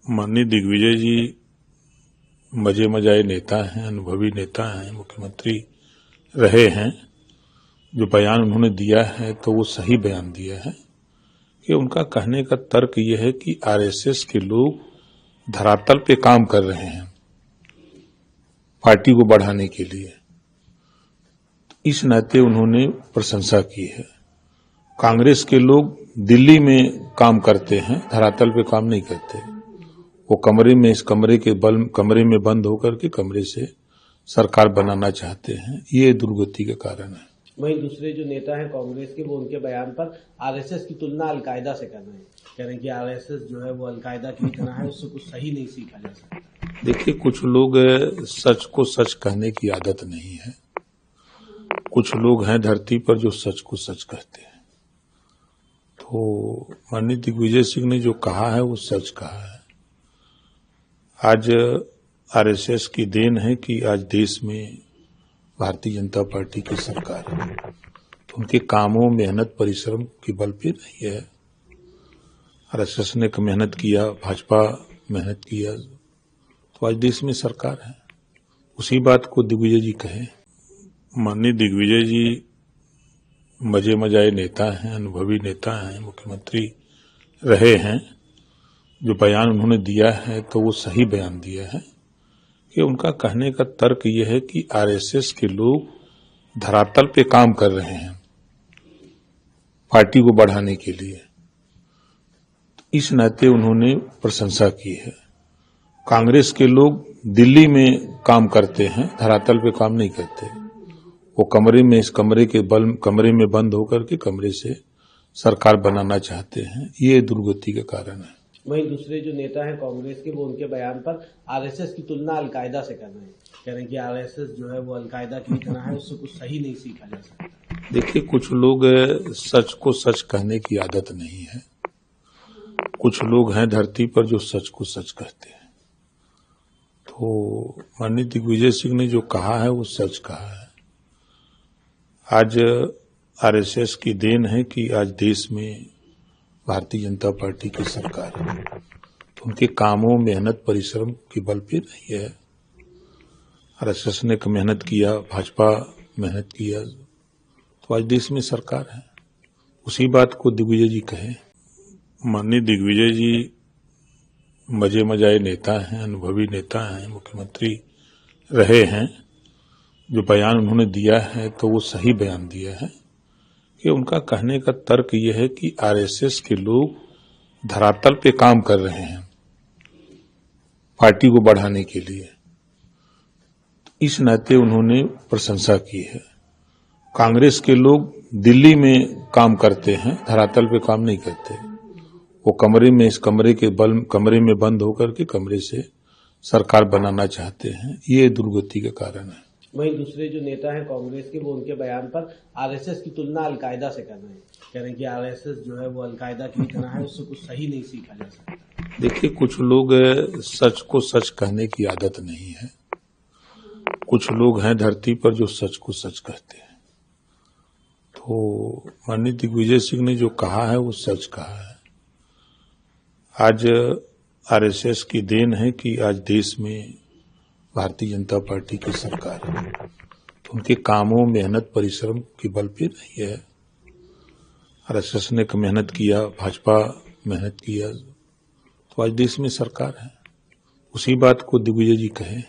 माननीय दिग्विजय जी मजे मजाए नेता हैं, अनुभवी नेता हैं, मुख्यमंत्री रहे हैं। जो बयान उन्होंने दिया है तो वो सही बयान दिया है कि उनका कहने का तर्क ये है कि आरएसएस के लोग धरातल पे काम कर रहे हैं पार्टी को बढ़ाने के लिए। इस नाते उन्होंने प्रशंसा की है। कांग्रेस के लोग दिल्ली में काम करते हैं, धरातल पे काम नहीं करते। वो कमरे में बंद होकर के कमरे से सरकार बनाना चाहते हैं। ये दुर्गति के कारण है। वहीं दूसरे जो नेता हैं कांग्रेस के, वो उनके बयान पर आरएसएस की तुलना अलकायदा से कर रहे हैं। कह रहे हैं कि आरएसएस जो है वो अलकायदा की तरह है, उससे कुछ सही नहीं सीखा जा सकता। देखिए, कुछ लोग सच को सच कहने की आदत नहीं है। कुछ लोग हैं धरती पर जो सच को सच कहते हैं। तो माननीय दिग्विजय सिंह ने जो कहा है वो सच कहा है। आज आरएसएस की देन है कि आज देश में भारतीय जनता पार्टी की सरकार है। तो उनके कामों, मेहनत, परिश्रम के बल पे नहीं है। आरएसएस ने मेहनत किया, भाजपा मेहनत किया, तो आज देश में सरकार है। उसी बात को दिग्विजय जी कहे। माननीय दिग्विजय जी मजे मजाए नेता हैं, अनुभवी नेता हैं, मुख्यमंत्री रहे हैं। जो बयान उन्होंने दिया है तो वो सही बयान दिया है कि उनका कहने का तर्क ये है कि आरएसएस के लोग धरातल पे काम कर रहे हैं पार्टी को बढ़ाने के लिए। इस नाते उन्होंने प्रशंसा की है। कांग्रेस के लोग दिल्ली में काम करते हैं, धरातल पे काम नहीं करते। वो कमरे में बंद होकर के कमरे से सरकार बनाना चाहते हैं। ये दुर्गति के कारण है। वहीं दूसरे जो नेता हैं कांग्रेस के, वो उनके बयान पर आरएसएस की तुलना अलकायदा से कर रहे हैं। कह रहे हैं कि आरएसएस जो है वो अलकायदा की तरह है, उससे कुछ सही नहीं सीखा जा सकता। देखिए, कुछ लोग सच को सच कहने की आदत नहीं है। कुछ लोग हैं धरती पर जो सच को सच कहते हैं। तो माननीय दिग्विजय सिंह ने जो कहा है वो सच कहा है। आज आरएसएस की देन है कि आज देश में भारतीय जनता पार्टी की सरकार है। तो उनके कामों, मेहनत, परिश्रम के बल पे नहीं है। आरएसएस ने मेहनत किया, भाजपा मेहनत किया, तो आज देश में सरकार है। उसी बात को दिग्विजय जी कहे। माननीय दिग्विजय जी मजे मजाए नेता हैं, अनुभवी नेता हैं, मुख्यमंत्री रहे हैं। जो बयान उन्होंने दिया है तो वो सही बयान दिया है कि उनका कहने का तर्क ये है कि आरएसएस के लोग धरातल पे काम कर रहे हैं पार्टी को बढ़ाने के लिए। इस नाते उन्होंने प्रशंसा की है। कांग्रेस के लोग दिल्ली में काम करते हैं, धरातल पे काम नहीं करते। वो कमरे में बंद होकर के कमरे से सरकार बनाना चाहते हैं। ये दुर्गति के कारण है। वहीं दूसरे जो नेता हैं कांग्रेस के, वो उनके बयान पर आरएसएस की तुलना अलकायदा से कर रहे हैं। कह रहे हैं कि आरएसएस जो है वो अलकायदा की तरह है, उससे कुछ सही नहीं सीखा जा सकता। देखिए, कुछ लोग सच को सच कहने की आदत नहीं है। कुछ लोग हैं धरती पर जो सच को सच कहते हैं। तो माननीय दिग्विजय सिंह ने जो कहा है वो सच कहा है। आज आरएसएस की देन है कि आज देश में भारतीय जनता पार्टी की सरकार है। तो उनके कामों, मेहनत, परिश्रम के बल पे नहीं है। आरएसएस ने मेहनत किया, भाजपा मेहनत किया, तो आज देश में सरकार है। उसी बात को दिग्विजय जी कहे।